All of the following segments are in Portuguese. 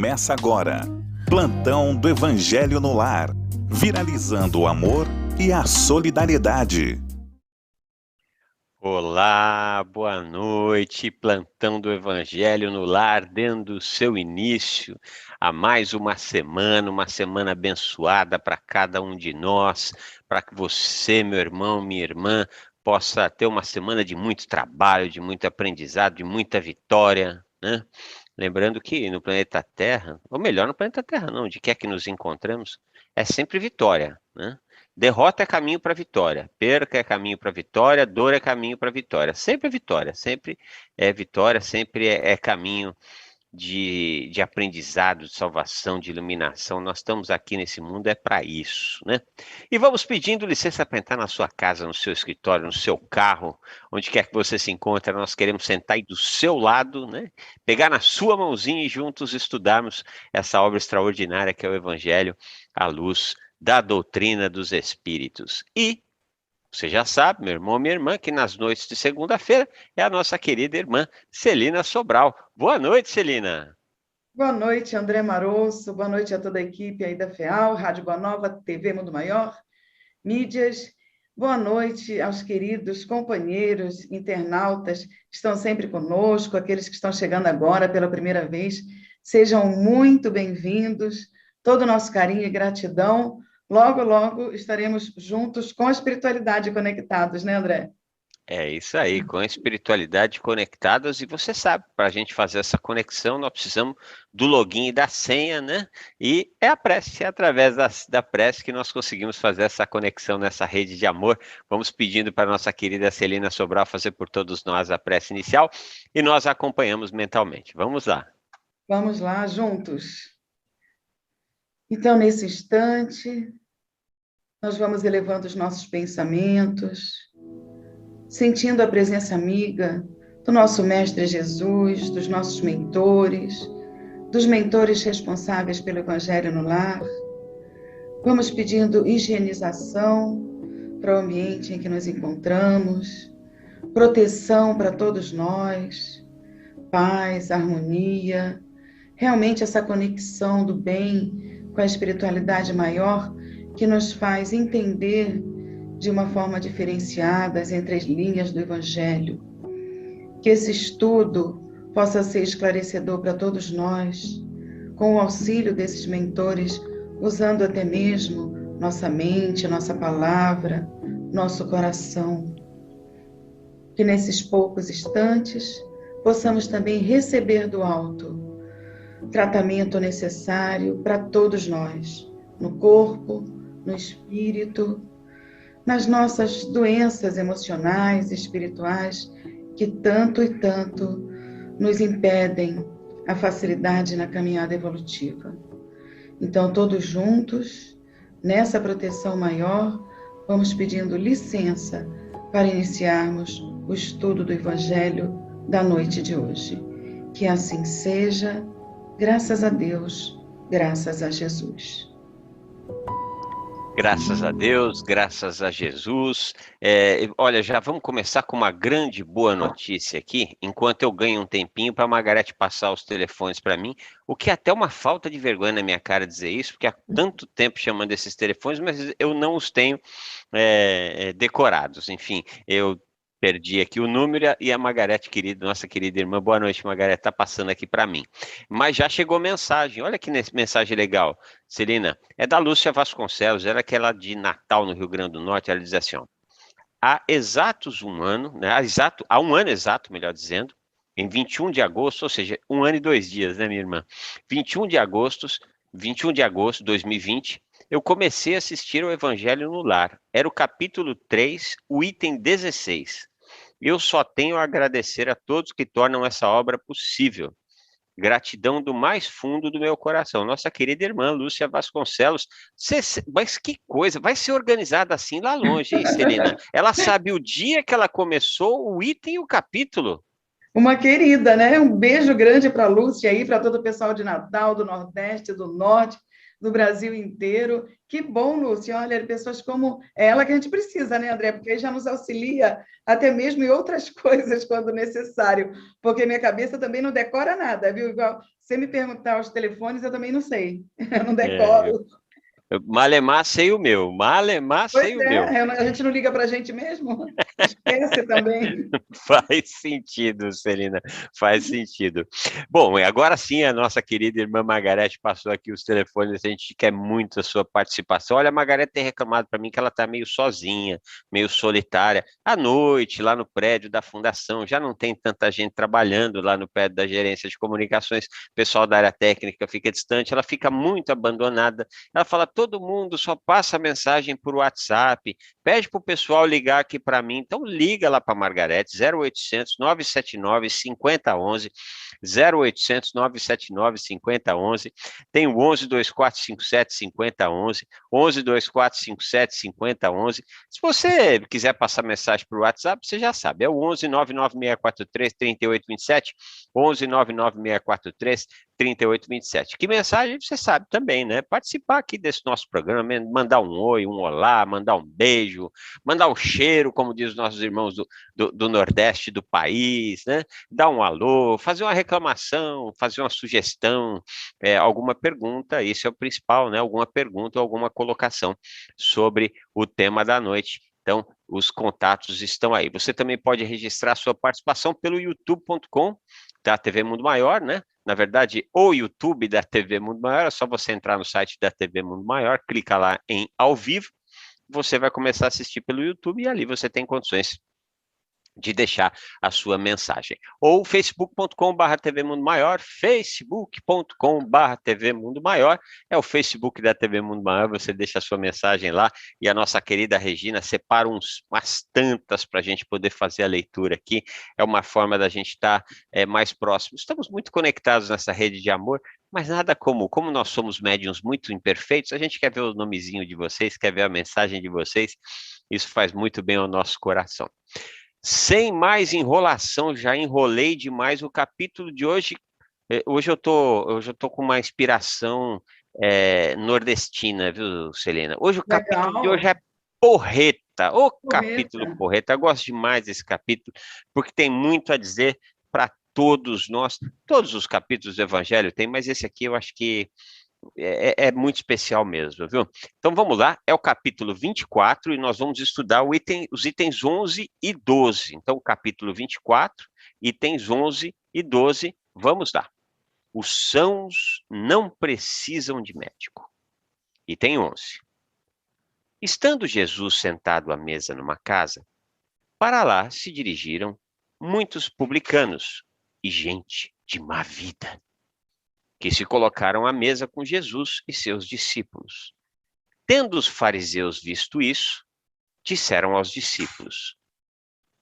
Começa agora. Plantão do Evangelho no Lar. Viralizando o amor e a solidariedade. Olá, boa noite. Plantão do Evangelho no Lar, dando o seu início a mais uma semana abençoada para cada um de nós, para que você, meu irmão, minha irmã, possa ter uma semana de muito trabalho, de muito aprendizado, de muita vitória, né? Lembrando que no planeta Terra, ou melhor, no planeta Terra não, onde quer que nos encontramos, é sempre vitória, né? Derrota é caminho para vitória, perca é caminho para vitória, dor é caminho para vitória. Sempre é vitória, sempre é caminho de aprendizado, de salvação, de iluminação. Nós estamos aqui nesse mundo é para isso, né? E vamos pedindo licença para entrar na sua casa, no seu escritório, no seu carro, onde quer que você se encontre. Nós queremos sentar aí do seu lado, né? Pegar na sua mãozinha e juntos estudarmos essa obra extraordinária que é o Evangelho à luz da doutrina dos Espíritos. E você já sabe, meu irmão, minha irmã, que nas noites de segunda-feira é a nossa querida irmã Celina Sobral. Boa noite, Celina. Boa noite, André Marosso. Boa noite a toda a equipe aí da FEAL, Rádio Boa Nova, TV Mundo Maior, mídias. Boa noite aos queridos companheiros, internautas que estão sempre conosco, aqueles que estão chegando agora pela primeira vez. Sejam muito bem-vindos. Todo o nosso carinho e gratidão. Logo, logo estaremos juntos com a espiritualidade conectados, né, André? É isso aí, com a espiritualidade conectadas, e você sabe, para a gente fazer essa conexão, nós precisamos do login e da senha, né? E é a prece, é através da prece que nós conseguimos fazer essa conexão nessa rede de amor. Vamos pedindo para a nossa querida Celina Sobral fazer por todos nós a prece inicial, e nós acompanhamos mentalmente. Vamos lá. Vamos lá, juntos. Então, nesse instante, nós vamos elevando os nossos pensamentos, sentindo a presença amiga do nosso Mestre Jesus, dos nossos mentores, dos mentores responsáveis pelo Evangelho no Lar. Vamos pedindo higienização para o ambiente em que nos encontramos, proteção para todos nós, paz, harmonia, realmente essa conexão do bem com a espiritualidade maior que nos faz entender de uma forma diferenciada as entrelinhas do Evangelho. Que esse estudo possa ser esclarecedor para todos nós, com o auxílio desses mentores, usando até mesmo nossa mente, nossa palavra, nosso coração. Que nesses poucos instantes possamos também receber do alto tratamento necessário para todos nós, no corpo, no espírito, nas nossas doenças emocionais e espirituais que tanto e tanto nos impedem a facilidade na caminhada evolutiva. Então, todos juntos, nessa proteção maior, vamos pedindo licença para iniciarmos o estudo do Evangelho da noite de hoje. Que assim seja, graças a Deus, graças a Jesus. Graças a Deus, graças a Jesus. Olha, já vamos começar com uma grande boa notícia aqui, enquanto eu ganho um tempinho para a Margarete passar os telefones para mim, o que é até uma falta de vergonha na minha cara dizer isso, porque há tanto tempo chamando esses telefones, mas eu não os tenho decorados. Enfim, eu perdi aqui o número e a Margarete, nossa querida irmã, boa noite, Margarete, está passando aqui para mim. Mas já chegou mensagem, olha que mensagem legal, Celina, é da Lúcia Vasconcelos, ela que é lá de Natal, no Rio Grande do Norte, ela diz assim, ó, há um ano exato, melhor dizendo, em 21 de agosto, ou seja, 1 ano e 2 dias, né, minha irmã? 21 de agosto de 2020, eu comecei a assistir ao Evangelho no Lar. Era o capítulo 3, o item 16. Eu só tenho a agradecer a todos que tornam essa obra possível. Gratidão do mais fundo do meu coração. Nossa querida irmã Lúcia Vasconcelos. Mas que coisa, vai ser organizada assim lá longe, hein, Celina? Ela sabe o dia que ela começou, o item e o capítulo. Uma querida, né? Um beijo grande para a Lúcia aí, para todo o pessoal de Natal, do Nordeste, do Norte, do Brasil inteiro. Que bom, Lúcia. Olha, pessoas como ela que a gente precisa, né, André? Porque aí já nos auxilia até mesmo em outras coisas quando necessário, porque minha cabeça também não decora nada, viu? Igual você me perguntar os telefones, eu também não sei. Eu não decoro. Malemar sei o meu, Malemar Pois sei o meu. é, a gente não liga para a gente mesmo? Esquece também. Faz sentido, Celina, faz sentido. Bom, e agora sim, a nossa querida irmã Margarete passou aqui os telefones, a gente quer muito a sua participação. Olha, a Margarete tem reclamado para mim que ela está meio sozinha, meio solitária. À noite, lá no prédio da fundação, já não tem tanta gente trabalhando lá no prédio da gerência de comunicações, o pessoal da área técnica fica distante, ela fica muito abandonada. Ela fala, todo mundo só passa mensagem por WhatsApp, pede para o pessoal ligar aqui para mim, então liga lá para a Margarete, 0800 979 5011, 0800 979 5011, tem o 11 2457 5011, 11 2457 5011. Se você quiser passar mensagem por WhatsApp, você já sabe, é o 11 99643 3827, 11 99643 3827. Que mensagem você sabe também, né? Participar aqui desse nosso programa, mandar um oi, um olá, mandar um beijo, mandar um cheiro, como diz os nossos irmãos do Nordeste do país, né? Dar um alô, fazer uma reclamação, fazer uma sugestão, alguma pergunta, isso é o principal, né? Alguma pergunta ou alguma colocação sobre o tema da noite. Então, os contatos estão aí. Você também pode registrar sua participação pelo youtube.com da TV Mundo Maior, né? Na verdade, o YouTube da TV Mundo Maior, é só você entrar no site da TV Mundo Maior, clica lá em ao vivo, você vai começar a assistir pelo YouTube e ali você tem condições de deixar a sua mensagem. Ou facebook.com/TV Mundo Maior, facebook.com/TV Mundo Maior, é o Facebook da TV Mundo Maior, você deixa a sua mensagem lá e a nossa querida Regina separa umas tantas para a gente poder fazer a leitura aqui, é uma forma da gente estar mais próximo. Estamos muito conectados nessa rede de amor, mas nada como nós somos médiuns muito imperfeitos, a gente quer ver o nomezinho de vocês, quer ver a mensagem de vocês, isso faz muito bem ao nosso coração. Sem mais enrolação, já enrolei demais o capítulo de hoje. Hoje eu tô com uma inspiração nordestina, viu, Celina? Hoje o capítulo de hoje é porreta. O capítulo porreta. Eu gosto demais desse capítulo, porque tem muito a dizer para todos nós. Todos os capítulos do Evangelho tem, mas esse aqui eu acho que é muito especial mesmo, viu? Então vamos lá, é o capítulo 24 e nós vamos estudar os itens 11 e 12. Então, capítulo 24, itens 11 e 12, vamos lá. Os sãos não precisam de médico. Item 11. Estando Jesus sentado à mesa numa casa, para lá se dirigiram muitos publicanos e gente de má vida, que se colocaram à mesa com Jesus e seus discípulos. Tendo os fariseus visto isso, disseram aos discípulos: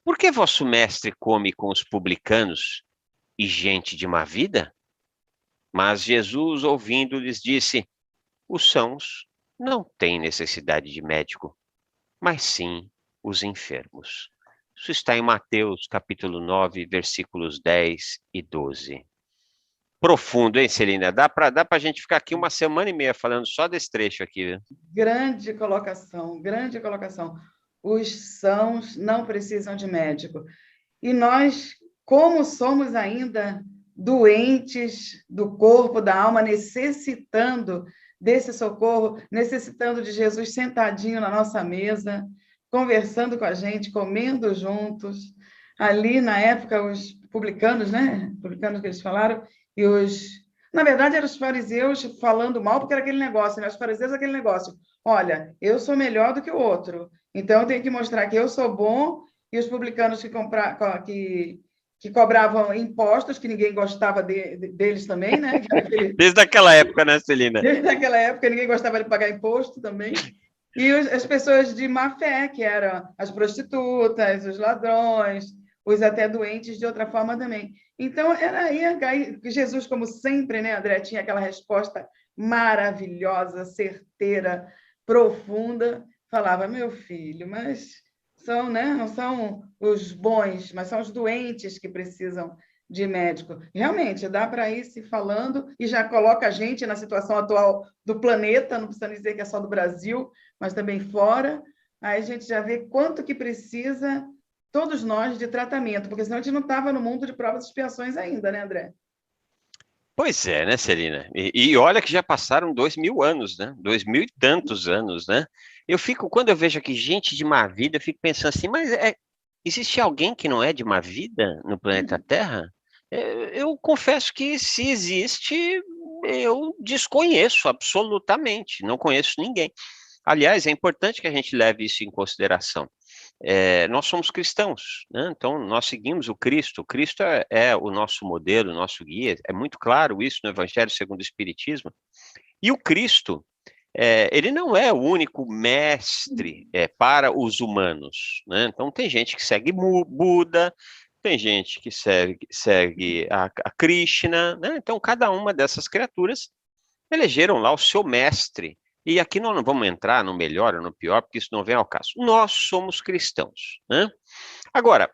Por que vosso mestre come com os publicanos e gente de má vida? Mas Jesus, ouvindo, lhes disse: Os sãos não têm necessidade de médico, mas sim os enfermos. Isso está em Mateus, capítulo 9, versículos 10 e 12. Profundo, hein, Celina? Dá para a gente ficar aqui uma semana e meia falando só desse trecho aqui, viu? Grande colocação, grande colocação. Os sãos não precisam de médico. E nós, como somos ainda doentes do corpo, da alma, necessitando desse socorro, necessitando de Jesus sentadinho na nossa mesa, conversando com a gente, comendo juntos. Ali, na época, os publicanos, né? Publicanos que eles falaram, e na verdade, eram os fariseus falando mal, porque era aquele negócio, né? Os fariseus, aquele negócio. Olha, eu sou melhor do que o outro, então eu tenho que mostrar que eu sou bom, e os publicanos que cobravam impostos, que ninguém gostava deles também, né? Desde aquela época, né, Celina? Desde aquela época, ninguém gostava de pagar imposto também. E as pessoas de má fé, que eram as prostitutas, os ladrões, os até doentes de outra forma também. Então, era aí Jesus, como sempre, né, André, tinha aquela resposta maravilhosa, certeira, profunda, falava, meu filho, mas são, né, não são os bons, mas são os doentes que precisam de médico. Realmente, dá para ir se falando e já coloca a gente na situação atual do planeta, não precisa dizer que é só do Brasil, mas também fora. Aí a gente já vê quanto que precisa, todos nós, de tratamento, porque senão a gente não estava no mundo de provas e expiações ainda, né, André? Pois é, né, Celina? E olha que já passaram 2000 anos, né? 2000 e tantos anos, né? Quando eu vejo aqui gente de má vida, eu fico pensando assim, mas existe alguém que não é de má vida no planeta Terra? Eu confesso que se existe, eu desconheço absolutamente, não conheço ninguém. Aliás, é importante que a gente leve isso em consideração. Nós somos cristãos, né? Então nós seguimos o Cristo é o nosso modelo, o nosso guia, é muito claro isso no Evangelho segundo o Espiritismo, e o Cristo, ele não é o único mestre para os humanos, né? Então tem gente que segue Buda, tem gente que segue a Krishna, né? Então cada uma dessas criaturas elegeram lá o seu mestre. E aqui nós não vamos entrar no melhor ou no pior, porque isso não vem ao caso. Nós somos cristãos, né? Agora,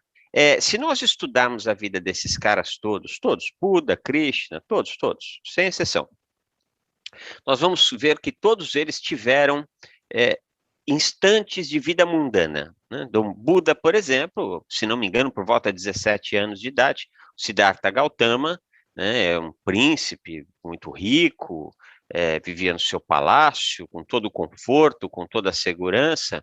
se nós estudarmos a vida desses caras todos, Buda, Krishna, todos, sem exceção, nós vamos ver que todos eles tiveram instantes de vida mundana, né? Então, Buda, por exemplo, se não me engano, por volta de 17 anos de idade, Siddhartha Gautama, né, é um príncipe muito rico, vivia no seu palácio, com todo o conforto, com toda a segurança,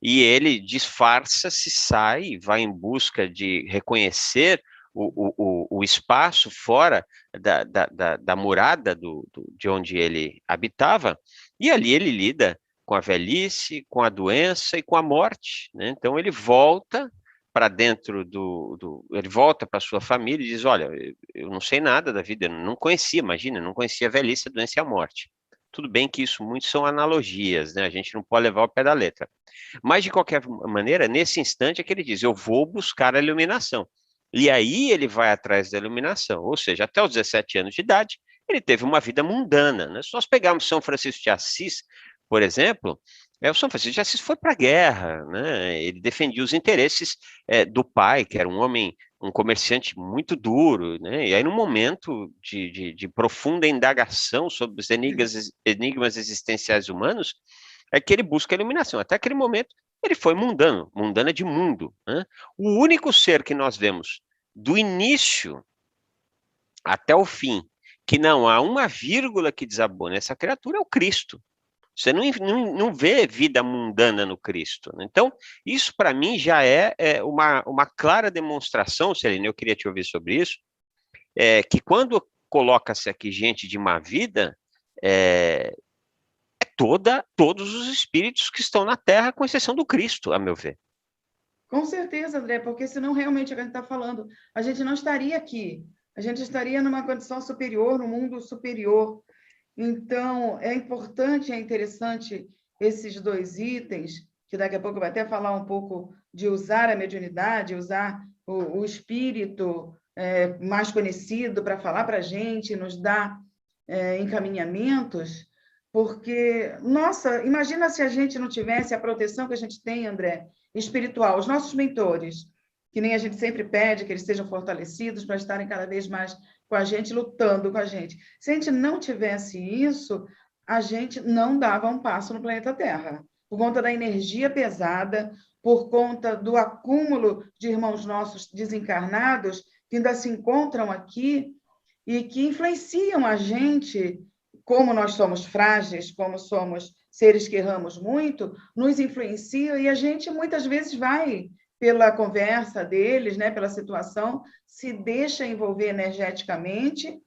e ele disfarça-se, sai, vai em busca de reconhecer o espaço fora da murada de onde ele habitava, e ali ele lida com a velhice, com a doença e com a morte, né? Então ele volta para dentro ele volta para sua família e diz, olha, eu não sei nada da vida, eu não conhecia, imagina, eu não conhecia a velhice, a doença e a morte. Tudo bem que isso muito são analogias, né? A gente não pode levar ao pé da letra. Mas, de qualquer maneira, nesse instante é que ele diz, eu vou buscar a iluminação. E aí ele vai atrás da iluminação, ou seja, até os 17 anos de idade, ele teve uma vida mundana, né? Se nós pegarmos São Francisco de Assis, por exemplo, o São Francisco de Assis foi para a guerra, né? Ele defendia os interesses do pai, que era um homem, um comerciante muito duro, né? E aí, num momento de profunda indagação sobre os enigmas existenciais humanos, é que ele busca a iluminação. Até aquele momento, ele foi mundano, mundana de mundo, né? O único ser que nós vemos do início até o fim, que não há uma vírgula que desabou nessa criatura, é o Cristo. Você não vê vida mundana no Cristo, né? Então, isso para mim já é uma clara demonstração, Celina, eu queria te ouvir sobre isso, que quando coloca-se aqui gente de má vida, todos os espíritos que estão na Terra, com exceção do Cristo, a meu ver. Com certeza, André, porque senão realmente é o que a gente está falando, a gente não estaria aqui, a gente estaria numa condição superior, no mundo superior. Então, é importante, é interessante esses dois itens, que daqui a pouco vai até falar um pouco de usar a mediunidade, usar o espírito mais conhecido para falar para a gente, nos dar encaminhamentos, porque, nossa, imagina se a gente não tivesse a proteção que a gente tem, André, espiritual, os nossos mentores, que nem a gente sempre pede que eles sejam fortalecidos para estarem cada vez mais com a gente, lutando com a gente. Se a gente não tivesse isso, a gente não dava um passo no planeta Terra, por conta da energia pesada, por conta do acúmulo de irmãos nossos desencarnados que ainda se encontram aqui e que influenciam a gente, como nós somos frágeis, como somos seres que erramos muito, nos influenciam e a gente muitas vezes vai, pela conversa deles, né, pela situação, se deixa envolver energeticamente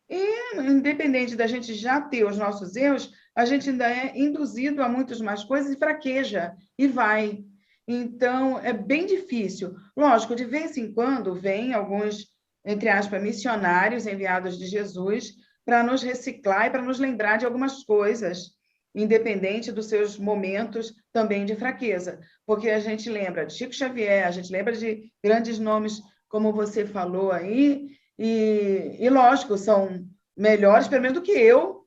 e, independente da gente já ter os nossos erros, a gente ainda é induzido a muitas mais coisas e fraqueja, e vai. Então, é bem difícil. Lógico, de vez em quando vem alguns, entre aspas, missionários enviados de Jesus para nos reciclar e para nos lembrar de algumas coisas, independente dos seus momentos também de fraqueza. Porque a gente lembra de Chico Xavier, a gente lembra de grandes nomes, como você falou aí, e lógico, são melhores, pelo menos do que eu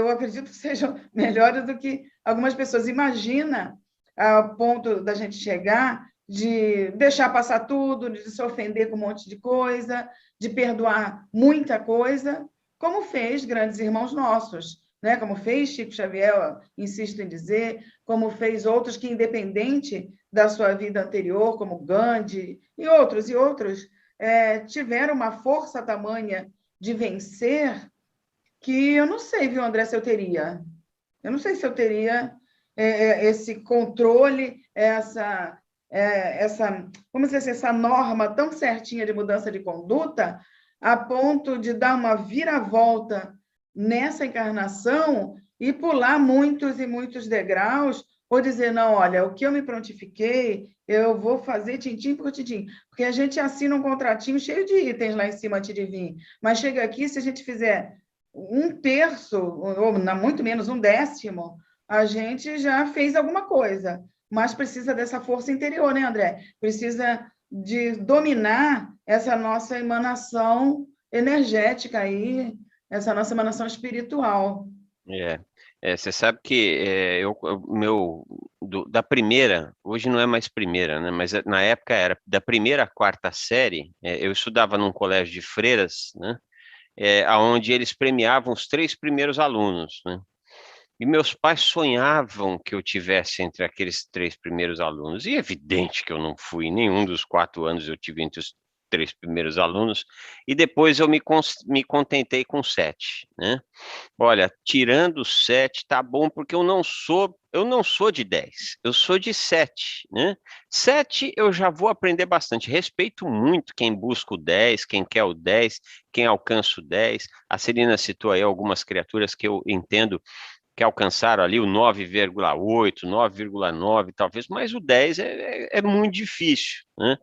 acredito que sejam melhores do que algumas pessoas. Imagina ao ponto da gente chegar de deixar passar tudo, de se ofender com um monte de coisa, de perdoar muita coisa, como fez grandes irmãos nossos, né? Como fez Chico Xavier, insisto em dizer, como fez outros que, independente da sua vida anterior, como Gandhi e outros, tiveram uma força tamanha de vencer que eu não sei, viu, André, se eu teria. Eu não sei se eu teria esse controle, vamos dizer assim, essa norma tão certinha de mudança de conduta, a ponto de dar uma viravolta nessa encarnação e pular muitos e muitos degraus, ou dizer, não, olha, o que eu me prontifiquei, eu vou fazer tintim por tintim, porque a gente assina um contratinho cheio de itens lá em cima antes de vir, mas chega aqui, se a gente fizer 1/3, ou muito menos 1/10, a gente já fez alguma coisa, mas precisa dessa força interior, né, André? Precisa de dominar essa nossa emanação energética aí, essa nossa emanação espiritual. Você sabe que da primeira, hoje não é mais primeira, né? Mas na época era da primeira à quarta série, eu estudava num colégio de freiras, né? Onde eles premiavam os 3 primeiros alunos, né? E meus pais sonhavam que eu tivesse entre aqueles 3 primeiros alunos. E é evidente que eu não fui, nenhum dos 4 anos eu tive entre os 3 primeiros alunos. E depois eu me contentei com 7, né? Olha, tirando 7, tá bom, porque eu não sou de 10, eu sou de 7, né? 7 eu já vou aprender bastante. Respeito muito quem busca o 10, quem quer o 10, quem alcança o 10. A Celina citou aí algumas criaturas que eu entendo que alcançaram ali o 9,8, 9,9 talvez, mas o 10 é muito difícil, né?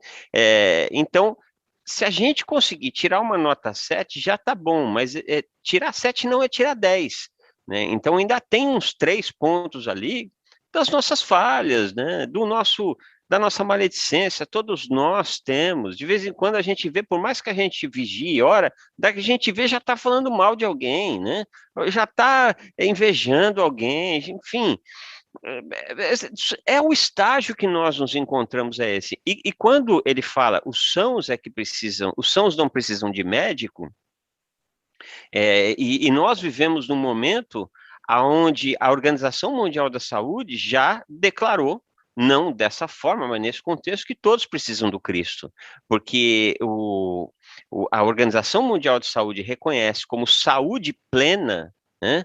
Então, se a gente conseguir tirar uma nota 7, já tá bom, mas tirar 7 não é tirar 10, né? Então ainda tem uns 3 pontos ali das nossas falhas, né? Da nossa maledicência, todos nós temos. De vez em quando a gente vê, por mais que a gente vigie, ora, da que a gente vê já está falando mal de alguém, né? Já está invejando alguém, enfim. O estágio que nós nos encontramos é esse. E quando ele fala, os sãos não precisam de médico, e nós vivemos num momento onde a Organização Mundial da Saúde já declarou, não dessa forma, mas nesse contexto, que todos precisam do Cristo, porque a Organização Mundial de Saúde reconhece como saúde plena, né,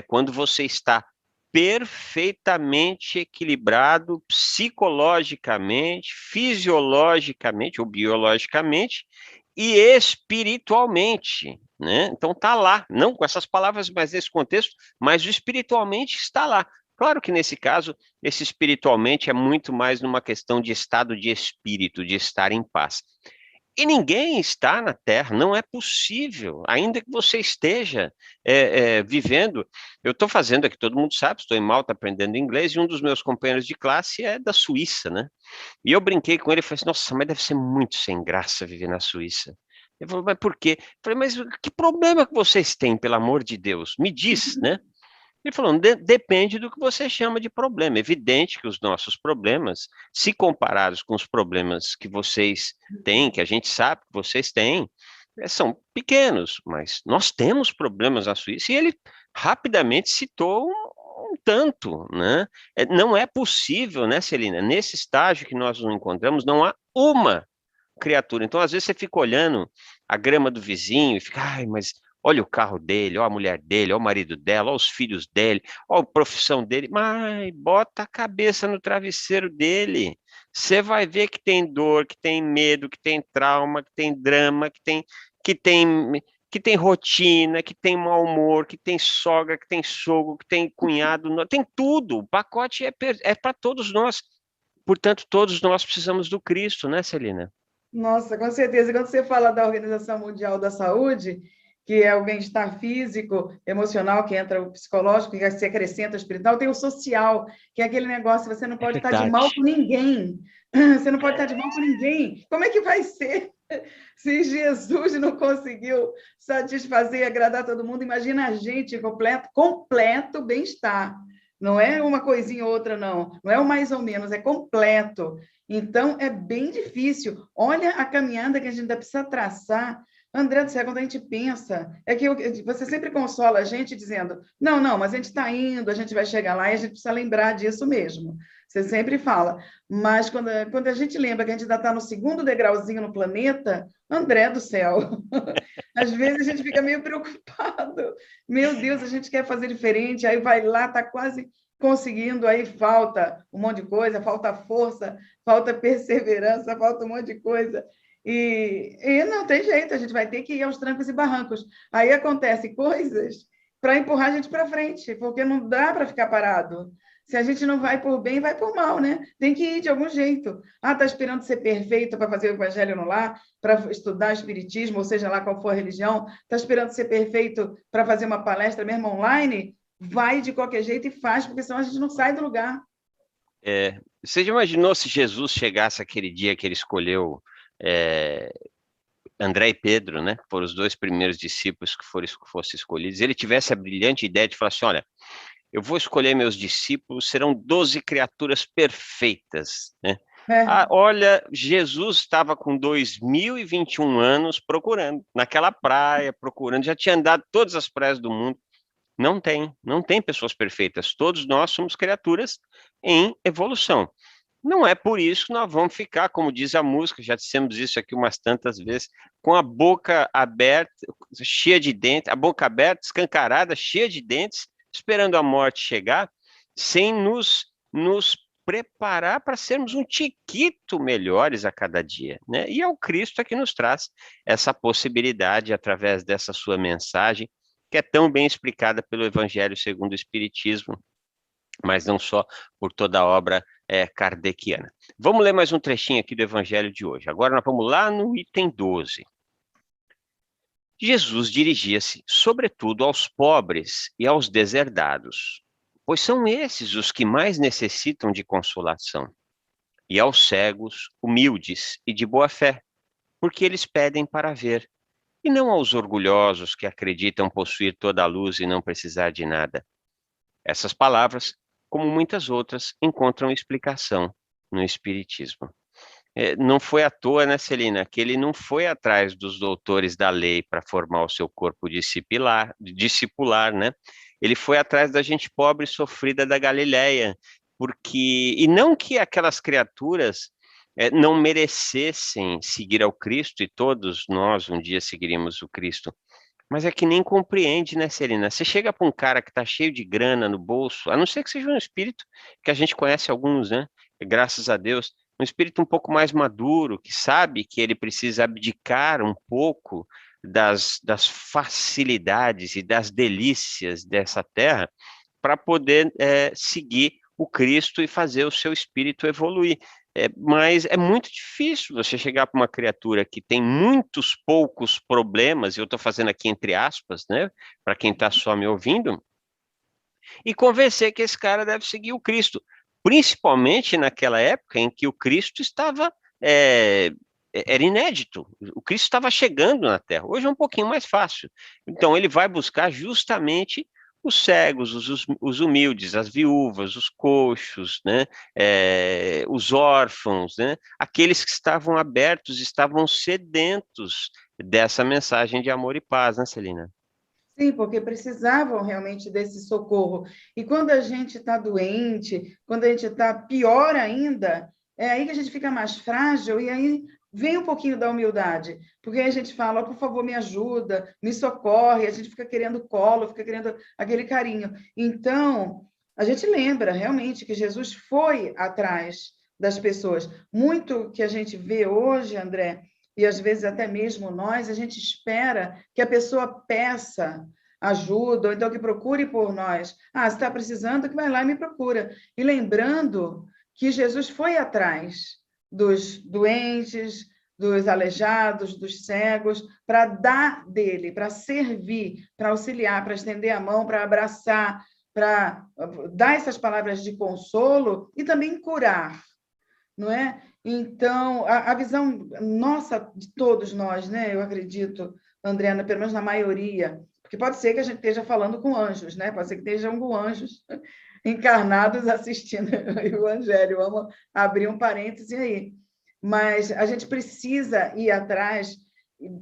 quando você está perfeitamente equilibrado psicologicamente, fisiologicamente ou biologicamente e espiritualmente, né? Então tá lá, não com essas palavras, mas nesse contexto, mas o espiritualmente está lá. Claro que nesse caso, esse espiritualmente é muito mais numa questão de estado de espírito, de estar em paz. E ninguém está na Terra, não é possível, ainda que você esteja vivendo. Eu estou fazendo aqui, todo mundo sabe, estou em Malta aprendendo inglês, e um dos meus companheiros de classe é da Suíça, né? E eu brinquei com ele e falei assim, nossa, mas deve ser muito sem graça viver na Suíça. Ele falou, mas por quê? Eu falei, mas que problema que vocês têm, pelo amor de Deus? Me diz, né? Ele falou, depende do que você chama de problema. É evidente que os nossos problemas, se comparados com os problemas que vocês têm, que a gente sabe que vocês têm, são pequenos, mas nós temos problemas na Suíça. E ele rapidamente citou um tanto, né? Não é possível, né, Celina? Nesse estágio que nós nos encontramos, não há uma criatura. Então, às vezes, você fica olhando a grama do vizinho e fica, ai, mas olha o carro dele, olha a mulher dele, olha o marido dela, olha os filhos dele, olha a profissão dele. Mas bota a cabeça no travesseiro dele. Você vai ver que tem dor, que tem medo, que tem trauma, que tem drama, que tem rotina, que tem mau humor, que tem sogra, que tem sogro, que tem cunhado, tem tudo. O pacote é para todos nós. Portanto, todos nós precisamos do Cristo, né, Celina? Nossa, com certeza. Quando você fala da Organização Mundial da Saúde, que é o bem-estar físico, emocional, que entra o psicológico, que se acrescenta o espiritual, tem o social, que é aquele negócio, você não pode estar de mal com ninguém. Você não pode estar de mal com ninguém. Como é que vai ser se Jesus não conseguiu satisfazer e agradar todo mundo? Imagina a gente completo bem-estar, Não é uma coisinha ou outra, não. Não é o mais ou menos, é completo. Então, é bem difícil. Olha a caminhada que a gente ainda precisa traçar. André do céu, quando a gente pensa, você sempre consola a gente dizendo, não, não, mas a gente está indo, a gente vai chegar lá e a gente precisa lembrar disso mesmo. Você sempre fala. Mas quando a gente lembra que a gente ainda está no segundo degrauzinho no planeta, André do céu, às vezes a gente fica meio preocupado. Meu Deus, a gente quer fazer diferente, aí vai lá, está quase conseguindo, aí falta um monte de coisa, falta força, falta perseverança, falta um monte de coisa. E não tem jeito, a gente vai ter que ir aos trancos e barrancos. Aí acontecem coisas para empurrar a gente para frente, porque não dá para ficar parado. Se a gente não vai por bem, vai por mal, né? Tem que ir de algum jeito. Ah, está esperando ser perfeito para fazer o evangelho no lar, para estudar espiritismo, ou seja lá qual for a religião, está esperando ser perfeito para fazer uma palestra mesmo online? Vai de qualquer jeito e faz, porque senão a gente não sai do lugar. Você já imaginou se Jesus chegasse aquele dia que ele escolheu André e Pedro, né? Que foram os 2 primeiros discípulos que fossem escolhidos. Ele tivesse a brilhante ideia de falar assim, olha, eu vou escolher meus discípulos, serão 12 criaturas perfeitas, né? Olha, Jesus estava com 2021 anos procurando, naquela praia, procurando, já tinha andado todas as praias do mundo. Não tem pessoas perfeitas. Todos nós somos criaturas em evolução. Não é por isso que nós vamos ficar, como diz a música, já dissemos isso aqui umas tantas vezes, com a boca aberta, cheia de dentes, a boca aberta, escancarada, cheia de dentes, esperando a morte chegar, sem nos preparar para sermos um tiquito melhores a cada dia, né? E é o Cristo que nos traz essa possibilidade através dessa sua mensagem, que é tão bem explicada pelo Evangelho segundo o Espiritismo, mas não só por toda a obra kardeciana. Vamos ler mais um trechinho aqui do Evangelho de hoje. Agora nós vamos lá no item 12. Jesus dirigia-se, sobretudo, aos pobres e aos deserdados, pois são esses os que mais necessitam de consolação, e aos cegos, humildes e de boa fé, porque eles pedem para ver, e não aos orgulhosos que acreditam possuir toda a luz e não precisar de nada. Essas palavras, como muitas outras, encontram explicação no Espiritismo. Não foi à toa, né, Celina, que ele não foi atrás dos doutores da lei para formar o seu corpo discipular, né? Ele foi atrás da gente pobre e sofrida da Galileia, e não que aquelas criaturas não merecessem seguir ao Cristo, e todos nós um dia seguiríamos o Cristo, mas é que nem compreende, né, Celina? Você chega para um cara que está cheio de grana no bolso, a não ser que seja um espírito, que a gente conhece alguns, né? Graças a Deus, um espírito um pouco mais maduro, que sabe que ele precisa abdicar um pouco das facilidades e das delícias dessa terra para poder seguir o Cristo e fazer o seu espírito evoluir. Mas é muito difícil você chegar para uma criatura que tem muitos poucos problemas, e eu estou fazendo aqui entre aspas, né, para quem está só me ouvindo, e convencer que esse cara deve seguir o Cristo, principalmente naquela época em que o Cristo era inédito, o Cristo estava chegando na Terra. Hoje é um pouquinho mais fácil. Então ele vai buscar justamente os cegos, os humildes, as viúvas, os coxos, né? Os órfãos, né? Aqueles que estavam abertos, estavam sedentos dessa mensagem de amor e paz, né, Celina? Sim, porque precisavam realmente desse socorro. E quando a gente está doente, quando a gente está pior ainda, é aí que a gente fica mais frágil e aí vem um pouquinho da humildade. Porque aí a gente fala, oh, por favor, me ajuda, me socorre, a gente fica querendo colo, fica querendo aquele carinho. Então, a gente lembra realmente que Jesus foi atrás das pessoas. Muito que a gente vê hoje, André, e às vezes até mesmo nós, a gente espera que a pessoa peça ajuda, ou então que procure por nós. Ah, se está precisando, que vai lá e me procura. E lembrando que Jesus foi atrás dos doentes, dos aleijados, dos cegos, para dar dele, para servir, para auxiliar, para estender a mão, para abraçar, para dar essas palavras de consolo e também curar, não é? Então, a visão nossa, de todos nós, né? Eu acredito, Andréana, pelo menos na maioria, porque pode ser que a gente esteja falando com anjos, né? Pode ser que estejam com anjos encarnados assistindo o Evangelho. Vamos abrir um parêntese aí. Mas a gente precisa ir atrás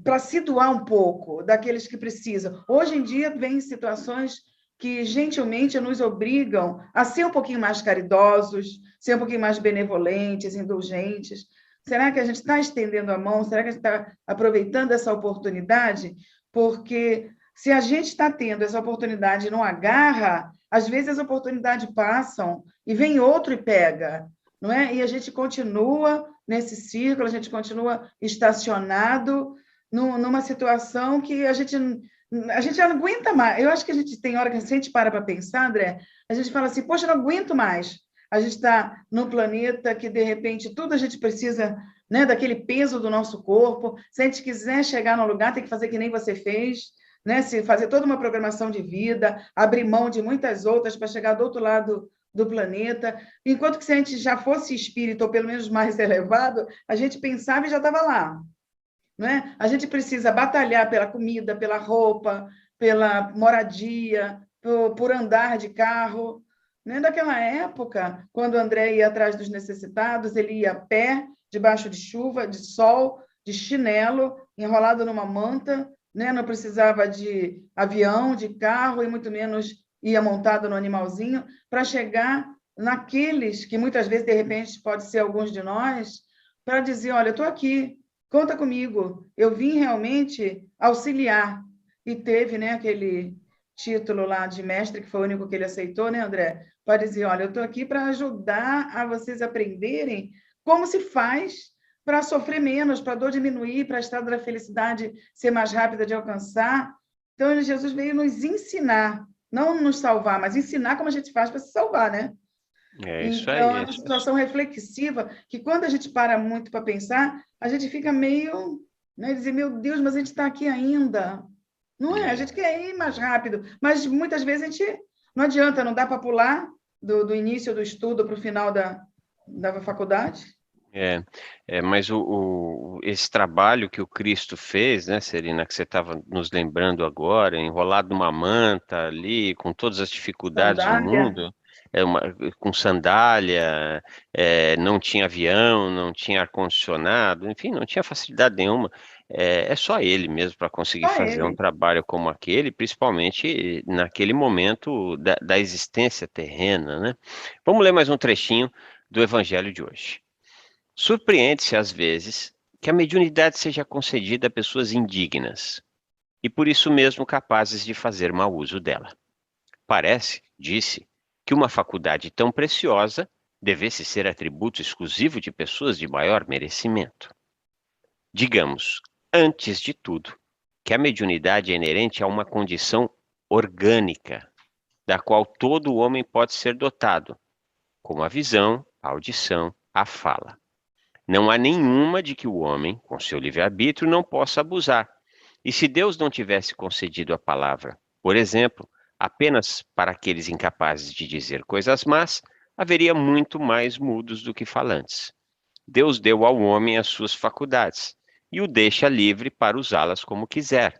para se doar um pouco daqueles que precisam. Hoje em dia, vem situações que gentilmente nos obrigam a ser um pouquinho mais caridosos, ser um pouquinho mais benevolentes, indulgentes. Será que a gente está estendendo a mão? Será que a gente está aproveitando essa oportunidade? Porque se a gente está tendo essa oportunidade e não agarra, às vezes as oportunidades passam e vem outro e pega, não é? E a gente continua nesse círculo, a gente continua estacionado numa situação que a gente já não aguenta mais. Eu acho que a gente tem hora que a gente para pensar, André, a gente fala assim, poxa, eu não aguento mais. A gente está num planeta que, de repente, tudo a gente precisa, né, daquele peso do nosso corpo. Se a gente quiser chegar num lugar, tem que fazer que nem você fez, né? Se fazer toda uma programação de vida, abrir mão de muitas outras para chegar do outro lado do planeta. Enquanto que se a gente já fosse espírito, ou pelo menos mais elevado, a gente pensava e já estava lá. Não é? A gente precisa batalhar pela comida, pela roupa, pela moradia, por andar de carro. Né? Naquela época, quando o André ia atrás dos necessitados, ele ia a pé, debaixo de chuva, de sol, de chinelo, enrolado numa manta, né? Não precisava de avião, de carro, e muito menos ia montado no animalzinho, para chegar naqueles que muitas vezes, de repente, pode ser alguns de nós, para dizer, olha, eu estou aqui, conta comigo, eu vim realmente auxiliar. E teve, né, aquele título lá de mestre, que foi o único que ele aceitou, né, André? Para dizer, olha, eu estou aqui para ajudar a vocês aprenderem como se faz para sofrer menos, para a dor diminuir, para a estrada da felicidade ser mais rápida de alcançar. Então, Jesus veio nos ensinar, não nos salvar, mas ensinar como a gente faz para se salvar, né? É isso Então, aí. é uma situação reflexiva que, quando a gente para muito para pensar, a gente fica meio, né, dizer, meu Deus, mas a gente está aqui ainda. Não é? A gente quer ir mais rápido, mas muitas vezes a gente não adianta, não dá para pular do início do estudo para o final da faculdade. Mas esse trabalho que o Cristo fez, né, Serena, que você estava nos lembrando agora, enrolado numa manta ali, com todas as dificuldades do Sandália. mundo, com sandália, não tinha avião, não tinha ar-condicionado, enfim, não tinha facilidade nenhuma. É só ele mesmo para conseguir Só fazer um ele. trabalho como aquele, principalmente naquele momento da existência terrena, né? Vamos ler mais um trechinho do Evangelho de hoje. Surpreende-se, às vezes, que a mediunidade seja concedida a pessoas indignas e por isso mesmo capazes de fazer mau uso dela. Parece, disse, que uma faculdade tão preciosa devesse ser atributo exclusivo de pessoas de maior merecimento. Digamos, antes de tudo, que a mediunidade é inerente a uma condição orgânica, da qual todo homem pode ser dotado, como a visão, a audição, a fala. Não há nenhuma de que o homem, com seu livre-arbítrio, não possa abusar. E se Deus não tivesse concedido a palavra, por exemplo, apenas para aqueles incapazes de dizer coisas más, haveria muito mais mudos do que falantes. Deus deu ao homem as suas faculdades e o deixa livre para usá-las como quiser,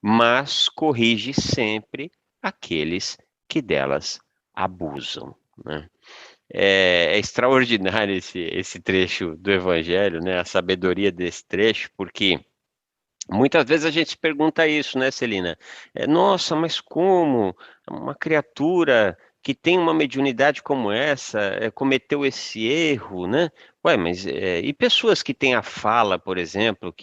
mas corrige sempre aqueles que delas abusam, né? É extraordinário esse trecho do Evangelho, né? A sabedoria desse trecho, porque muitas vezes a gente se pergunta isso, né, Celina? Nossa, mas como uma criatura que tem uma mediunidade como essa cometeu esse erro, né? Ué, mas e pessoas que têm a fala, por exemplo,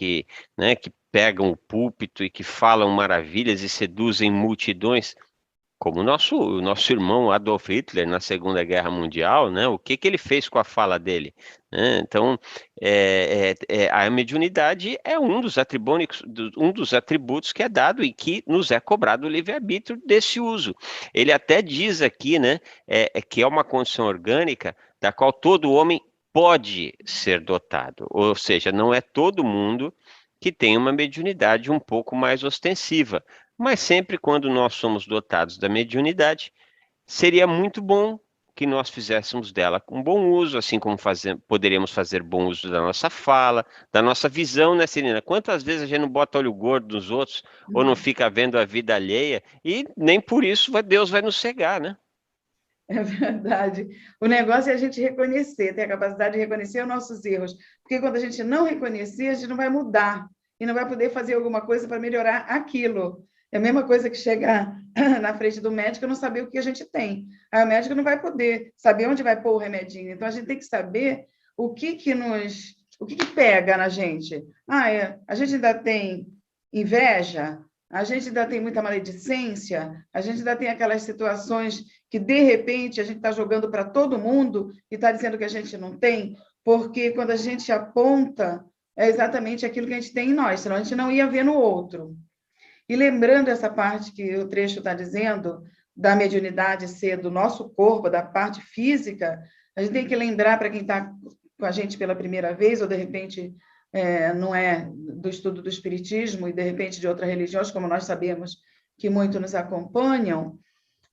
né, que pegam o púlpito e que falam maravilhas e seduzem multidões? Como o nosso irmão Adolf Hitler na Segunda Guerra Mundial, né? O que ele fez com a fala dele? Né? Então, a mediunidade é um dos atributos que é dado e que nos é cobrado o livre-arbítrio desse uso. Ele até diz aqui, né, que é uma condição orgânica da qual todo homem pode ser dotado, ou seja, não é todo mundo que tem uma mediunidade um pouco mais ostensiva. Mas sempre quando nós somos dotados da mediunidade, seria muito bom que nós fizéssemos dela com bom uso, assim como poderíamos fazer bom uso da nossa fala, da nossa visão, né, Celina? Quantas vezes a gente não bota olho gordo nos outros, ou não fica vendo a vida alheia, e nem por isso Deus vai nos cegar, né? É verdade. O negócio é a gente reconhecer, ter a capacidade de reconhecer os nossos erros. Porque quando a gente não reconhecer, a gente não vai mudar e não vai poder fazer alguma coisa para melhorar aquilo. É a mesma coisa que chegar na frente do médico e não saber o que a gente tem. Aí o médico não vai poder saber onde vai pôr o remedinho. Então a gente tem que saber o que pega na gente. A gente ainda tem inveja, a gente ainda tem muita maledicência, a gente ainda tem aquelas situações que, de repente, a gente está jogando para todo mundo e está dizendo que a gente não tem, porque quando a gente aponta, é exatamente aquilo que a gente tem em nós, senão a gente não ia ver no outro. E lembrando essa parte que o trecho está dizendo, da mediunidade ser do nosso corpo, da parte física, a gente tem que lembrar para quem está com a gente pela primeira vez, ou de repente não é do estudo do Espiritismo e de repente de outras religiões, como nós sabemos que muito nos acompanham,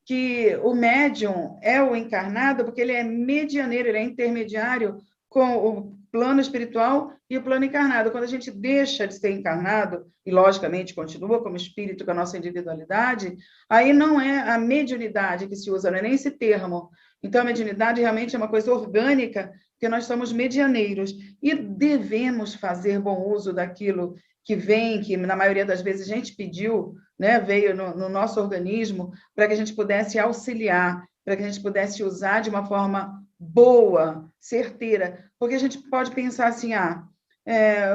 que o médium é o encarnado porque ele é medianeiro, ele é intermediário com o plano espiritual e o plano encarnado. Quando a gente deixa de ser encarnado, e logicamente continua como espírito com a nossa individualidade, aí não é a mediunidade que se usa, não é nem esse termo. Então, a mediunidade realmente é uma coisa orgânica, porque nós somos medianeiros e devemos fazer bom uso daquilo que vem, que na maioria das vezes a gente pediu, né, veio no nosso organismo, para que a gente pudesse auxiliar, para que a gente pudesse usar de uma forma boa, certeira, porque a gente pode pensar assim,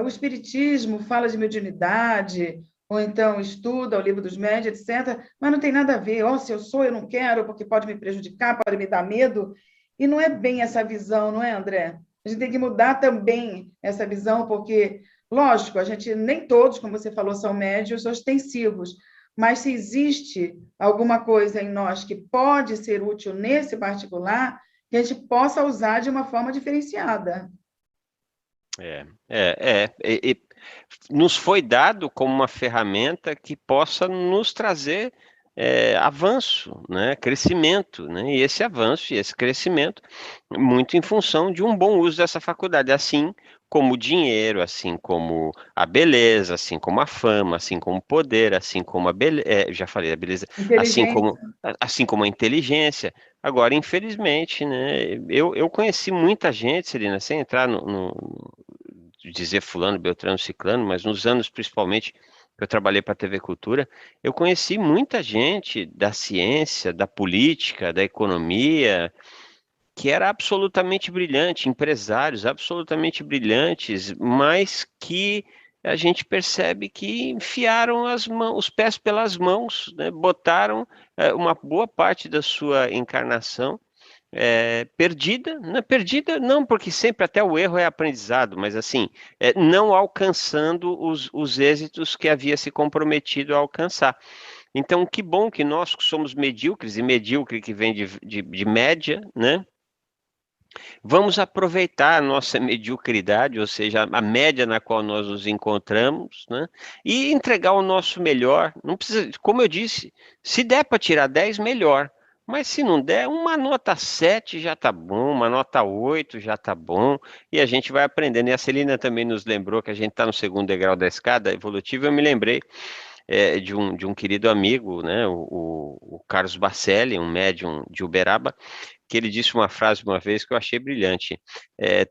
o Espiritismo fala de mediunidade, ou então estuda o livro dos médiuns, etc., mas não tem nada a ver, se eu sou, eu não quero, porque pode me prejudicar, pode me dar medo, e não é bem essa visão, não é, André? A gente tem que mudar também essa visão, porque, lógico, a gente, nem todos, como você falou, são médiuns ostensivos, mas se existe alguma coisa em nós que pode ser útil nesse particular, que a gente possa usar de uma forma diferenciada. Nos foi dado como uma ferramenta que possa nos trazer avanço, né, crescimento, né, e esse avanço e esse crescimento muito em função de um bom uso dessa faculdade, assim como o dinheiro, assim como a beleza, assim como a fama, assim como o poder, assim como já falei a beleza, assim como a inteligência. Agora, infelizmente, né, eu conheci muita gente, Celina, sem entrar dizer fulano, beltrano, ciclano, mas nos anos principalmente que eu trabalhei para a TV Cultura, eu conheci muita gente da ciência, da política, da economia, que era absolutamente brilhante, empresários absolutamente brilhantes, mas que a gente percebe que enfiaram os pés pelas mãos, né? Botaram uma boa parte da sua encarnação perdida, né? Perdida não, porque sempre até o erro é aprendizado, mas assim, não alcançando os êxitos que havia se comprometido a alcançar. Então, que bom que nós que somos medíocres, e medíocre que vem de média, né? Vamos aproveitar a nossa mediocridade, ou seja, a média na qual nós nos encontramos, né? E entregar o nosso melhor. Não precisa, como eu disse, se der para tirar 10, melhor. Mas se não der, uma nota 7 já está bom, uma nota 8 já está bom, e a gente vai aprendendo. E a Celina também nos lembrou que a gente está no segundo degrau da escada evolutiva. Eu me lembrei de um querido amigo, né, o Carlos Bacelli, um médium de Uberaba, que ele disse uma frase uma vez que eu achei brilhante.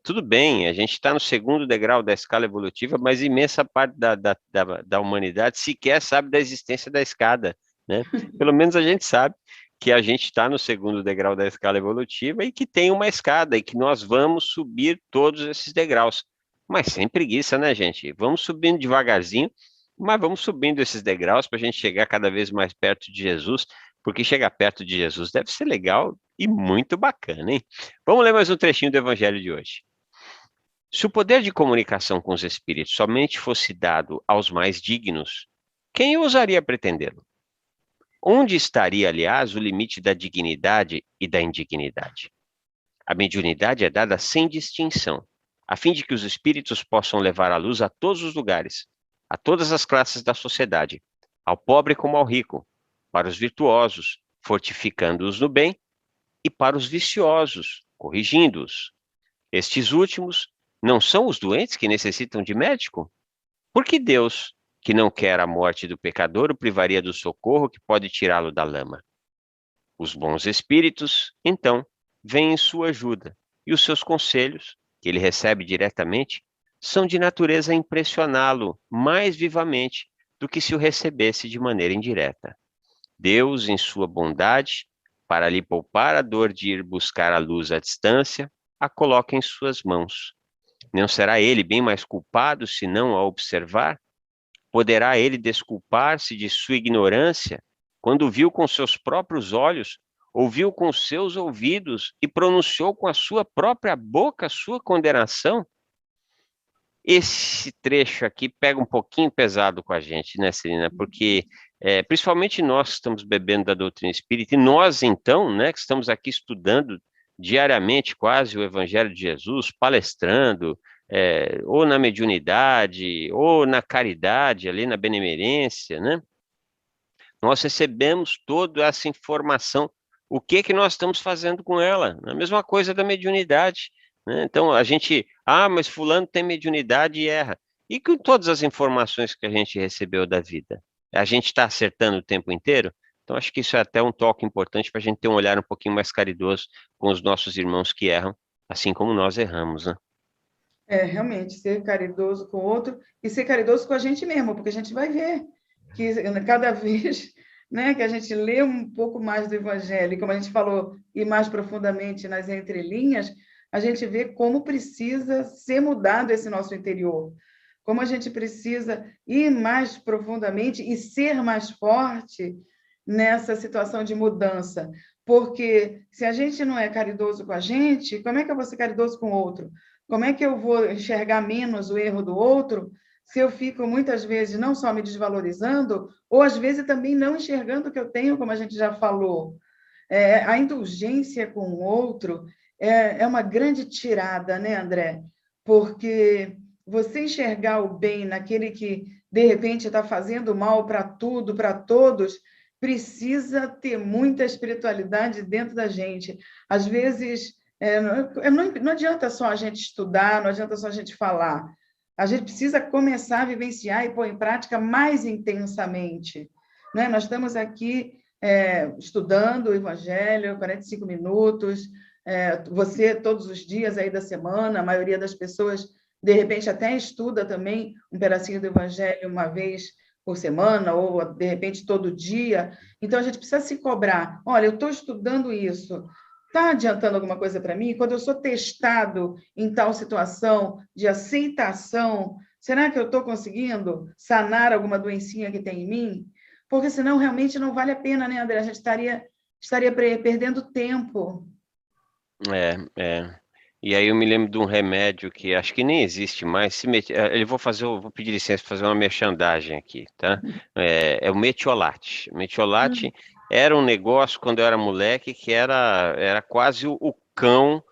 Tudo bem, a gente está no segundo degrau da escala evolutiva, mas imensa parte da humanidade sequer sabe da existência da escada, né? Pelo menos a gente sabe que a gente está no segundo degrau da escala evolutiva e que tem uma escada e que nós vamos subir todos esses degraus. Mas sem preguiça, né, gente? Vamos subindo devagarzinho, mas vamos subindo esses degraus para a gente chegar cada vez mais perto de Jesus, porque chegar perto de Jesus deve ser legal e muito bacana, hein? Vamos ler mais um trechinho do Evangelho de hoje. Se o poder de comunicação com os espíritos somente fosse dado aos mais dignos, quem ousaria pretendê-lo? Onde estaria, aliás, o limite da dignidade e da indignidade? A mediunidade é dada sem distinção, a fim de que os espíritos possam levar a luz a todos os lugares, a todas as classes da sociedade, ao pobre como ao rico, para os virtuosos, fortificando-os no bem, e para os viciosos, corrigindo-os. Estes últimos não são os doentes que necessitam de médico? Por que Deus, que não quer a morte do pecador, o privaria do socorro que pode tirá-lo da lama? Os bons espíritos, então, vêm em sua ajuda, e os seus conselhos, que ele recebe diretamente, são de natureza a impressioná-lo mais vivamente do que se o recebesse de maneira indireta. Deus, em sua bondade, para lhe poupar a dor de ir buscar a luz à distância, a coloca em suas mãos. Não será ele bem mais culpado se não a observar? Poderá ele desculpar-se de sua ignorância quando viu com seus próprios olhos, ouviu com seus ouvidos e pronunciou com a sua própria boca a sua condenação? Esse trecho aqui pega um pouquinho pesado com a gente, né, Celina? Porque, principalmente nós que estamos bebendo da doutrina espírita, e nós, então, né, que estamos aqui estudando diariamente quase o Evangelho de Jesus, palestrando, ou na mediunidade, ou na caridade, ali na benemerência, né? Nós recebemos toda essa informação. O que que nós estamos fazendo com ela? A mesma coisa da mediunidade, né? Então, a gente, mas fulano tem mediunidade e erra. E com todas as informações que a gente recebeu da vida? A gente está acertando o tempo inteiro? Então, acho que isso é até um toque importante para a gente ter um olhar um pouquinho mais caridoso com os nossos irmãos que erram, assim como nós erramos, né? Realmente, ser caridoso com o outro e ser caridoso com a gente mesmo, porque a gente vai ver que cada vez, né, que a gente lê um pouco mais do Evangelho, e como a gente falou, e mais profundamente nas entrelinhas, a gente vê como precisa ser mudado esse nosso interior, como a gente precisa ir mais profundamente e ser mais forte nessa situação de mudança, porque se a gente não é caridoso com a gente, como é que eu vou ser caridoso com o outro? Como é que eu vou enxergar menos o erro do outro se eu fico muitas vezes não só me desvalorizando, ou às vezes também não enxergando o que eu tenho, como a gente já falou? A indulgência com o outro é uma grande tirada, né, André? Porque você enxergar o bem naquele que, de repente, está fazendo mal para tudo, para todos, precisa ter muita espiritualidade dentro da gente. Às vezes, não adianta só a gente estudar, não adianta só a gente falar. A gente precisa começar a vivenciar e pôr em prática mais intensamente, né? Nós estamos aqui estudando o Evangelho, 45 minutos, você todos os dias aí da semana, a maioria das pessoas, de repente, até estuda também um pedacinho do Evangelho uma vez por semana, ou, de repente, todo dia. Então, a gente precisa se cobrar. Olha, eu estou estudando isso. Está adiantando alguma coisa para mim? Quando eu sou testado em tal situação de aceitação, será que eu estou conseguindo sanar alguma doencinha que tem em mim? Porque senão realmente não vale a pena, né, André? A gente estaria perdendo tempo. E aí eu me lembro de um remédio que acho que nem existe mais. Vou pedir licença para fazer uma merchandagem aqui, tá? É o metiolate. Metiolate era um negócio quando eu era moleque que era quase o cão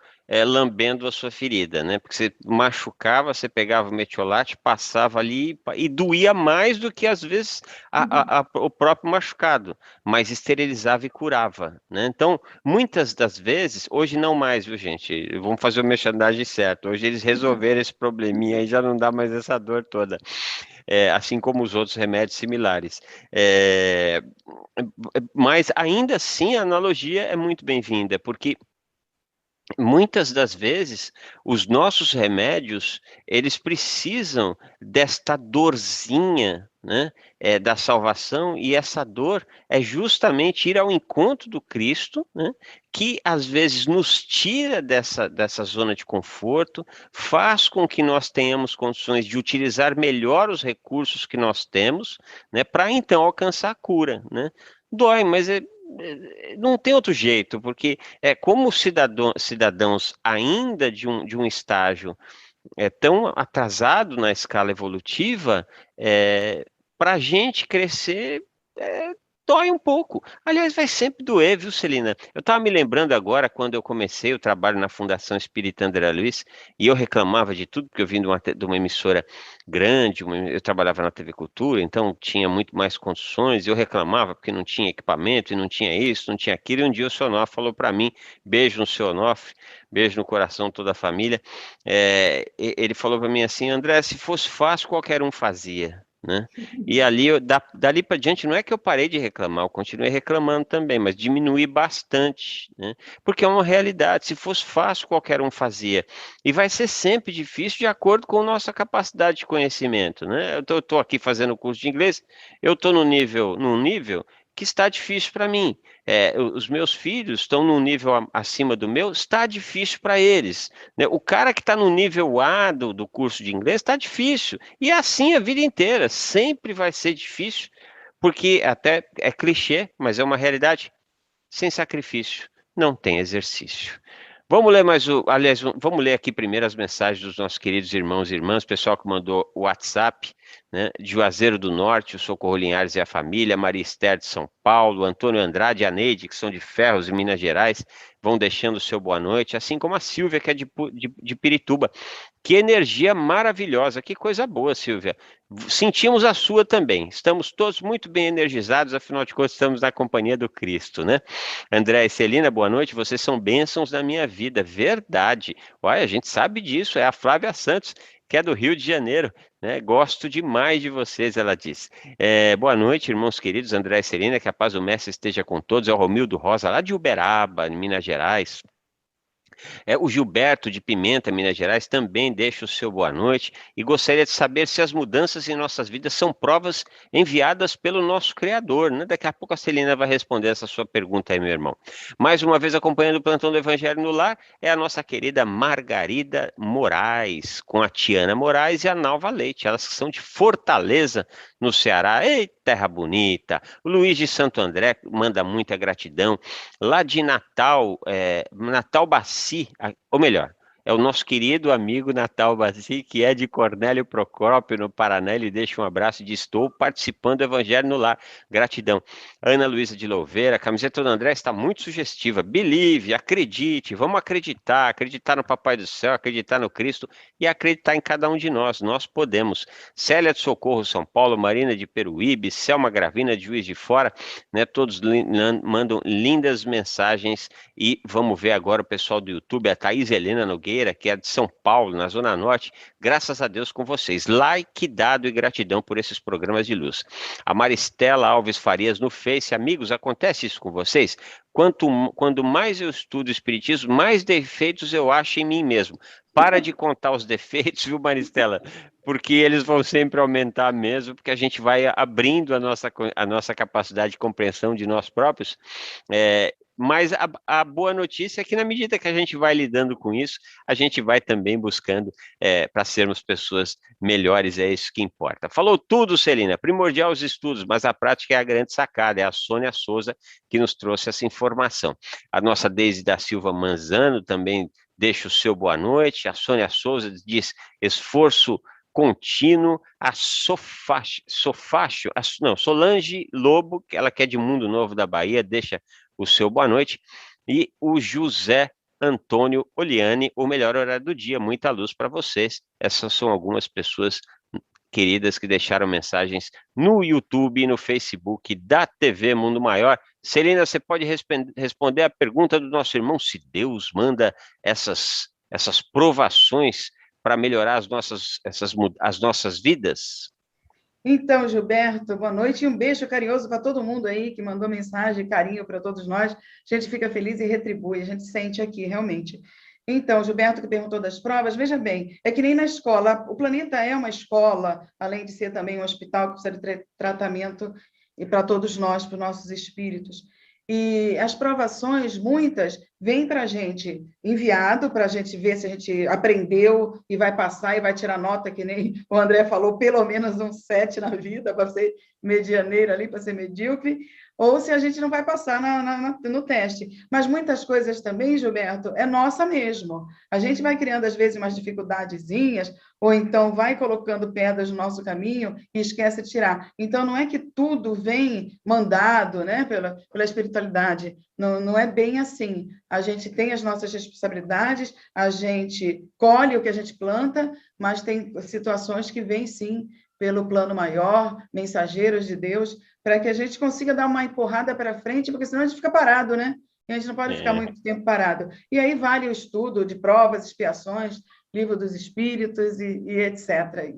lambendo a sua ferida, né? Porque você machucava, você pegava o metiolate, passava ali e doía mais do que às vezes o próprio machucado, mas esterilizava e curava, né? Então, muitas das vezes, hoje não mais, viu, gente? Vamos fazer o merchandising certo. Hoje eles resolveram esse probleminha e já não dá mais essa dor toda. Assim como os outros remédios similares. Mas ainda assim a analogia é muito bem-vinda, porque muitas das vezes, os nossos remédios, eles precisam desta dorzinha, né, da salvação, e essa dor é justamente ir ao encontro do Cristo, né, que às vezes nos tira dessa zona de conforto, faz com que nós tenhamos condições de utilizar melhor os recursos que nós temos, né, para então alcançar a cura, né. Dói, mas não tem outro jeito, porque como cidadãos ainda de um estágio tão atrasado na escala evolutiva, para a gente crescer dói um pouco. Aliás, vai sempre doer, viu, Celina? Eu estava me lembrando agora, quando eu comecei o trabalho na Fundação Espírita André Luiz, e eu reclamava de tudo, porque eu vim de uma emissora grande, eu trabalhava na TV Cultura, então tinha muito mais condições, e eu reclamava porque não tinha equipamento, e não tinha isso, não tinha aquilo, e um dia o seu Onofre falou para mim, beijo no seu Onofre, beijo no coração de toda a família, ele falou para mim assim, André, se fosse fácil, qualquer um fazia. né? E ali, dali para diante, não é que eu parei de reclamar, eu continuei reclamando também, mas diminuí bastante, né? Porque é uma realidade, se fosse fácil, qualquer um fazia. E vai ser sempre difícil de acordo com a nossa capacidade de conhecimento, né? Eu estou aqui fazendo o curso de inglês, eu estou num nível que está difícil para mim. Os meus filhos estão num nível acima do meu, está difícil para eles, né? O cara que está no nível A do curso de inglês está difícil. E é assim a vida inteira, sempre vai ser difícil, porque até é clichê, mas é uma realidade. Sem sacrifício, não tem exercício. Vamos ler vamos ler aqui primeiro as mensagens dos nossos queridos irmãos e irmãs, pessoal que mandou o WhatsApp, né? Juazeiro do Norte, o Socorro Linhares e a família, Maria Esther de São Paulo, Antônio Andrade e a Neide, que são de Ferros, em Minas Gerais, vão deixando o seu boa noite, assim como a Silvia, que é de Pirituba. Que energia maravilhosa, que coisa boa, Silvia. Sentimos a sua também. Estamos todos muito bem energizados, afinal de contas, estamos na companhia do Cristo, né? André e Celina, boa noite. Vocês são bênçãos da minha vida. Verdade. Olha, a gente sabe disso. É a Flávia Santos, que é do Rio de Janeiro, né? Gosto demais de vocês, ela diz. Boa noite, irmãos queridos, André e Celina, que a paz do Mestre esteja com todos. É o Romildo Rosa, lá de Uberaba, em Minas Gerais. O Gilberto de Pimenta, Minas Gerais, também deixa o seu boa noite e gostaria de saber se as mudanças em nossas vidas são provas enviadas pelo nosso Criador, né? Daqui a pouco a Celina vai responder essa sua pergunta aí, meu irmão. Mais uma vez acompanhando o Plantão do Evangelho no Lar, é a nossa querida Margarida Moraes, com a Tiana Moraes e a Nalva Leite, elas que são de Fortaleza, no Ceará. Ei, terra bonita! O Luiz de Santo André manda muita gratidão. Lá de Natal, Natal Baci, ou melhor, é o nosso querido amigo Natal Baci, que é de Cornélio Procópio, no Paraná. Ele deixa um abraço e diz: estou participando do Evangelho no Lar. Gratidão. Ana Luísa de Louveira, a camiseta do André está muito sugestiva. Believe, acredite, vamos acreditar, acreditar no Papai do Céu, acreditar no Cristo e acreditar em cada um de nós. Nós podemos. Célia de Socorro, São Paulo, Marina de Peruíbe, Selma Gravina de Juiz de Fora, né? Todos mandam lindas mensagens e vamos ver agora o pessoal do YouTube, a Thaís Helena Nogueira, que é de São Paulo, na Zona Norte. Graças a Deus com vocês. Like dado e gratidão por esses programas de luz. A Maristela Alves Farias no Face. Amigos, acontece isso com vocês? Quando mais eu estudo o Espiritismo, mais defeitos eu acho em mim mesmo. Para de contar os defeitos, viu, Maristela? Porque eles vão sempre aumentar mesmo, porque a gente vai abrindo a nossa capacidade de compreensão de nós próprios. Mas a boa notícia é que, na medida que a gente vai lidando com isso, a gente vai também buscando para sermos pessoas melhores, é isso que importa. Falou tudo, Celina. Primordial os estudos, mas a prática é a grande sacada. É a Sônia Souza que nos trouxe essa informação. A nossa Deise da Silva Manzano também deixa o seu boa noite. A Sônia Souza diz: esforço contínuo. A Solange Lobo, ela que é de Mundo Novo da Bahia, deixa o seu boa noite. E o José Antônio Oliane, o melhor horário do dia, muita luz para vocês. Essas são algumas pessoas queridas que deixaram mensagens no YouTube e no Facebook da TV Mundo Maior. Celina, você pode responder a pergunta do nosso irmão, se Deus manda essas provações para melhorar as nossas vidas? Então, Gilberto, boa noite e um beijo carinhoso para todo mundo aí que mandou mensagem, carinho para todos nós. A gente fica feliz e retribui, a gente sente aqui, realmente. Então, Gilberto, que perguntou das provas, veja bem, é que nem na escola, o planeta é uma escola, além de ser também um hospital que precisa de tratamento e para todos nós, para os nossos espíritos. E as provações, muitas, vêm para a gente enviado, para a gente ver se a gente aprendeu e vai passar e vai tirar nota, que nem o André falou, pelo menos um 7 na vida, para ser medianeiro ali, para ser medíocre, ou se a gente não vai passar no teste. Mas muitas coisas também, Gilberto, é nossa mesmo. A gente vai criando, às vezes, umas dificuldadezinhas, ou então vai colocando pedras no nosso caminho e esquece de tirar. Então, não é que tudo vem mandado, né, pela espiritualidade. Não é bem assim. A gente tem as nossas responsabilidades, a gente colhe o que a gente planta, mas tem situações que vêm, sim, pelo plano maior, mensageiros de Deus, para que a gente consiga dar uma empurrada para frente, porque senão a gente fica parado, né? E a gente não pode ficar muito tempo parado. E aí vale o estudo de provas, expiações, livro dos espíritos e etc.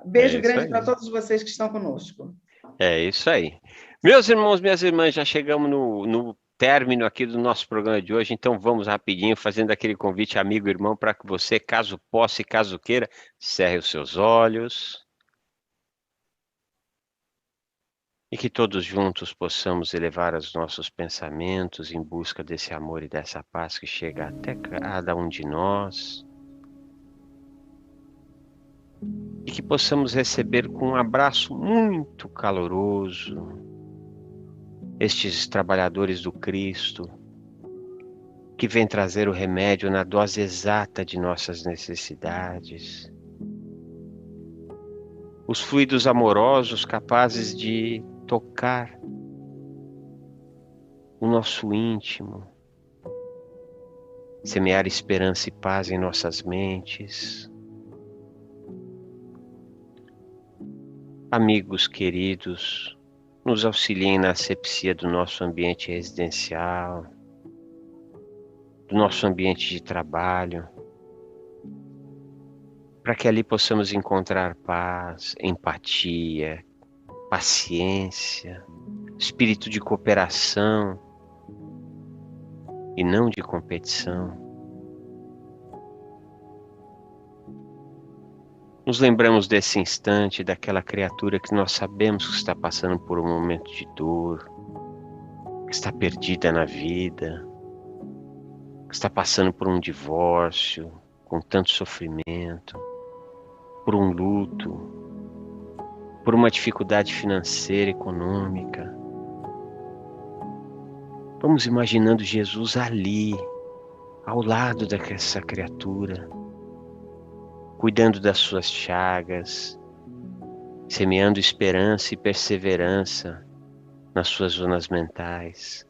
Beijo isso grande aí. para todos vocês que estão conosco. É isso aí. Meus irmãos, minhas irmãs, já chegamos no término aqui do nosso programa de hoje, então vamos rapidinho fazendo aquele convite amigo e irmão para que você, caso possa e caso queira, cerre os seus olhos e que todos juntos possamos elevar os nossos pensamentos em busca desse amor e dessa paz que chega até cada um de nós. E que possamos receber com um abraço muito caloroso estes trabalhadores do Cristo, que vêm trazer o remédio na dose exata de nossas necessidades. Os fluidos amorosos capazes de tocar o nosso íntimo, semear esperança e paz em nossas mentes. Amigos queridos, nos auxiliem na asepsia do nosso ambiente residencial, do nosso ambiente de trabalho, para que ali possamos encontrar paz, empatia, paciência, espírito de cooperação e não de competição. Nos lembramos desse instante, daquela criatura que nós sabemos que está passando por um momento de dor, que está perdida na vida, que está passando por um divórcio, com tanto sofrimento, por um luto, por uma dificuldade financeira, econômica. Vamos imaginando Jesus ali, ao lado dessa criatura, cuidando das suas chagas, semeando esperança e perseverança nas suas zonas mentais.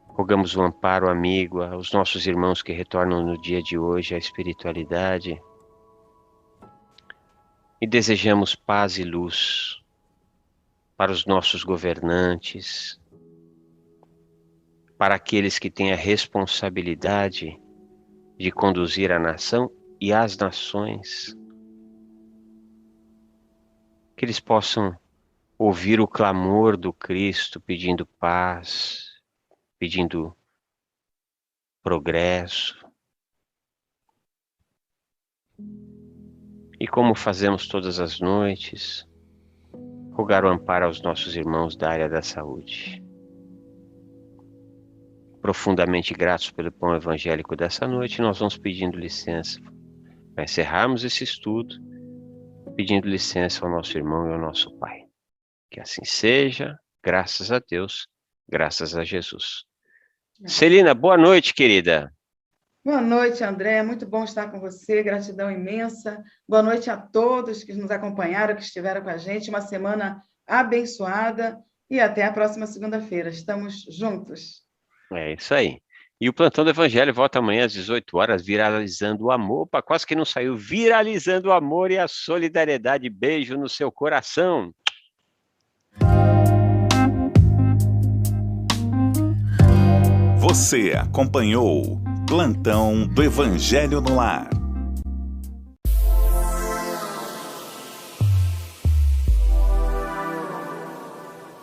Rogamos o amparo amigo aos nossos irmãos que retornam no dia de hoje à espiritualidade e desejamos paz e luz para os nossos governantes, para aqueles que têm a responsabilidade de conduzir a nação e as nações, que eles possam ouvir o clamor do Cristo pedindo paz, pedindo progresso. E como fazemos todas as noites, rogar o amparo aos nossos irmãos da área da saúde. Profundamente gratos pelo pão evangélico dessa noite, nós vamos pedindo licença para encerrarmos esse estudo, pedindo licença ao nosso irmão e ao nosso Pai. Que assim seja, graças a Deus, graças a Jesus. Celina, boa noite, querida. Boa noite, André. Muito bom estar com você. Gratidão imensa. Boa noite a todos que nos acompanharam, que estiveram com a gente. Uma semana abençoada e até a próxima segunda-feira. Estamos juntos. É isso aí. E o Plantão do Evangelho volta amanhã às 18 horas, viralizando o amor. Opa, quase que não saiu. Viralizando o amor e a solidariedade. Beijo no seu coração. Você acompanhou Plantão do Evangelho no Lar.